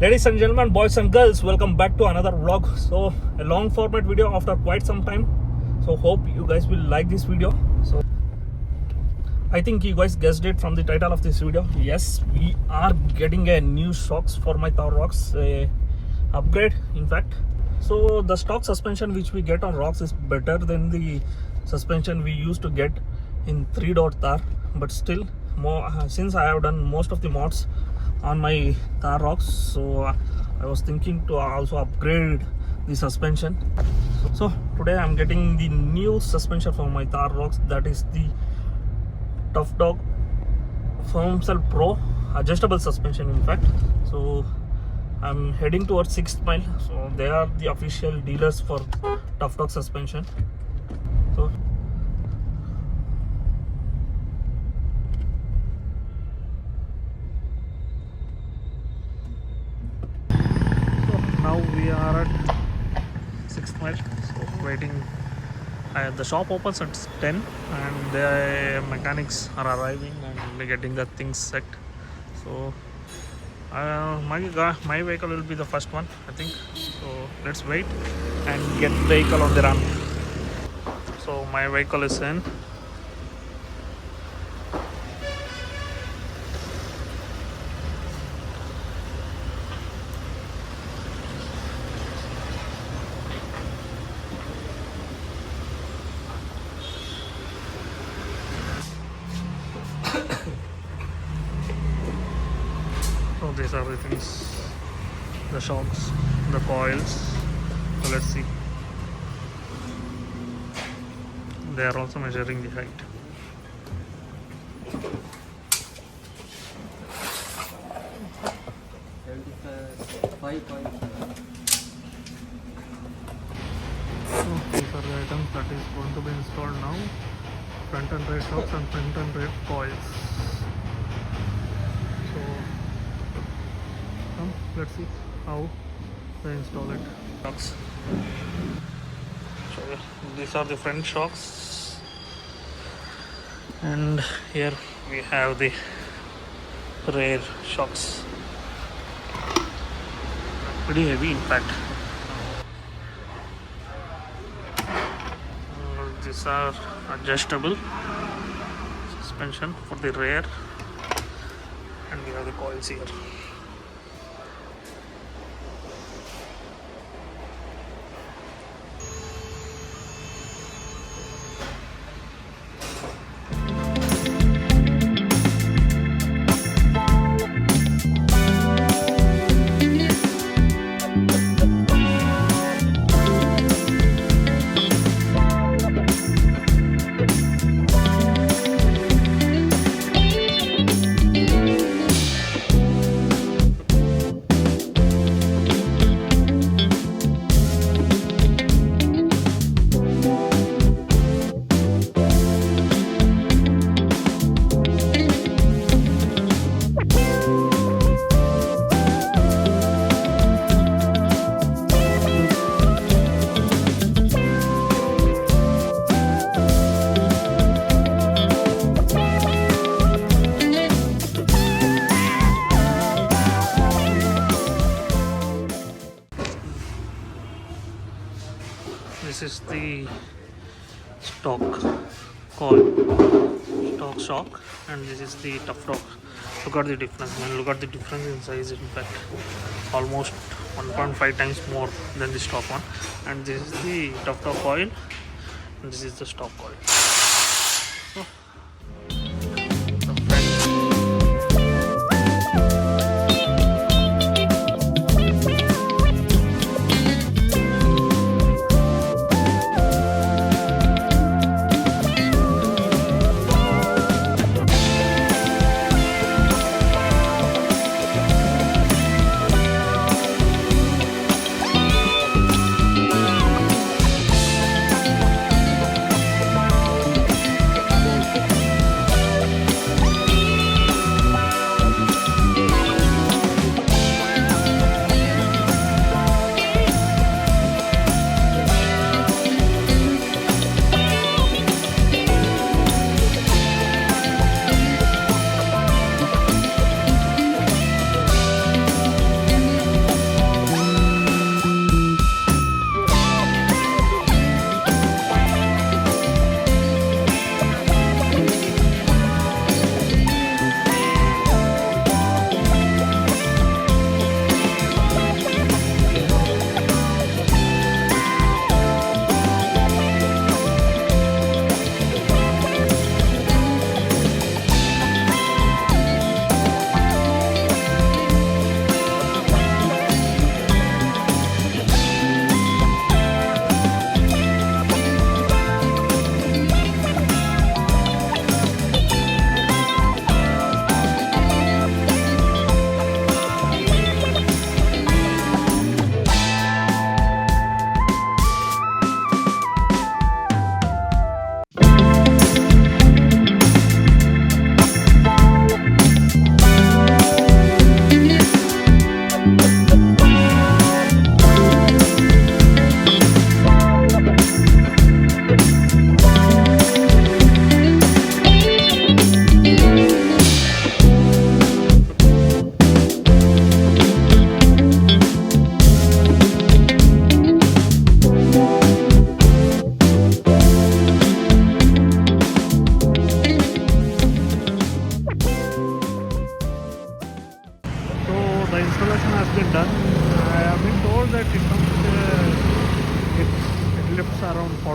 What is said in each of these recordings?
Ladies and gentlemen, boys and girls, welcome back to another vlog. So a long format video after quite some time. So hope you guys will like this video. So I think you guys guessed it from the title of this video. Yes, we are getting a new shocks for my Thar rocks, upgrade in fact. So the stock suspension which we get on rocks is better than the suspension we used to get in 3-dot Thar, but still more since I have done most of the mods on my Thar rocks, so I was thinking to also upgrade the suspension. So today I'm getting the new suspension for my Thar rocks, that is the Tough Dog Firm Cell Pro adjustable suspension in fact. So I'm heading towards 6th mile, so they are the official dealers for Tough Dog suspension. So now we are at 6th mile, so waiting. The shop opens at 10 and the mechanics are arriving and getting the things set. So my vehicle will be the first one, I think. So let's wait and get the vehicle on the run. So my vehicle is in. So these are the things, the shocks, the coils. So let's see. They are also measuring the height. So these are the items that is going to be installed now. Front and rear shocks and front and rear coils. So let's see how they install it. Shocks. So these are the front shocks, and here we have the rear shocks. Pretty heavy in fact. These are adjustable suspension for the rear, and we have the coils here. This is the stock shock, and this is the Tough Dog. Look at the difference, man. Look at the difference in size. In fact, almost 1.5 times more than the stock one. And this is the Tough Dog coil, and this is the stock coil. So,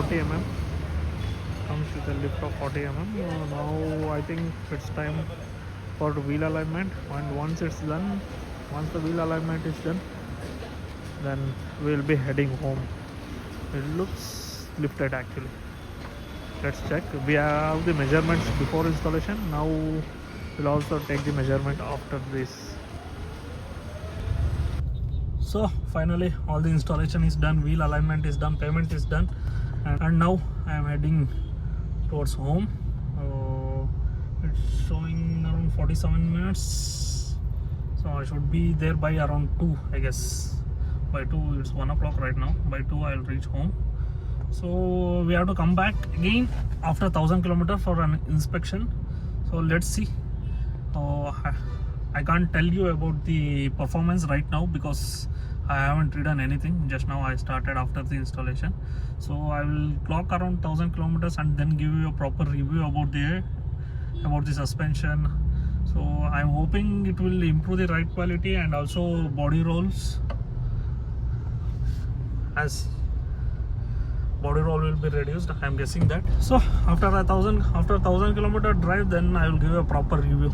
40 mm. Comes with a lift of 40 mm. Now I think it's time for wheel alignment, and once it's done, once the wheel alignment is done, then we'll be heading home. It looks lifted actually. Let's check. We have the measurements before installation. Now we'll also take the measurement after this. So finally all the installation is done, wheel alignment is done, payment is done, and now I am heading towards home. It's showing around 47 minutes, so I should be there by around 2, I guess. By 2, it's 1 o'clock right now. By 2 I'll reach home. So we have to come back again after 1000 kilometers for an inspection. So let's see. I can't tell you about the performance right now because I haven't ridden anything. Just now I started after the installation. So I will clock around 1000 kilometers and then give you a proper review about the suspension. So I'm hoping it will improve the ride quality and also body rolls, as body roll will be reduced, I'm guessing that. So after 1000 kilometer drive, then I will give a proper review,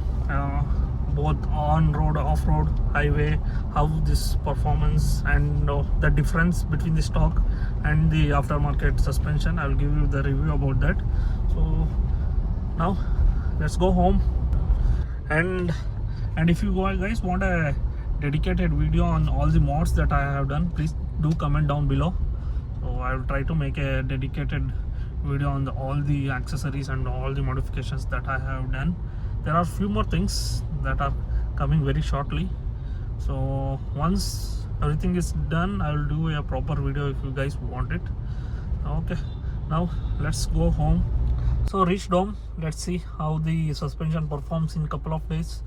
both on road, off road, highway, how this performance and the difference between the stock and the aftermarket suspension. I will give you the review about that. So now let's go home. And if you guys want a dedicated video on all the mods that I have done, please do comment down below. So I will try to make a dedicated video on all the accessories and all the modifications that I have done. There are few more things that are coming very shortly. So once everything is done, I will do a proper video if you guys want it. Okay, now let's go home. So reached home. Let's see how the suspension performs in a couple of days.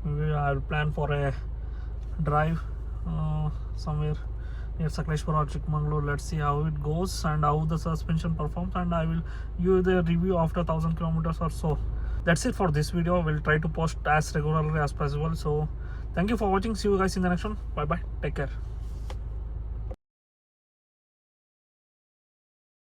Maybe I will plan for a drive somewhere near Sakleshpur or Chikmagalur. Let's see how it goes and how the suspension performs, and I will give you the review after 1000 kilometers or so. That's it for this video. We'll try to post as regularly as possible. So thank you for watching. See you guys in the next one. Bye bye. Take care.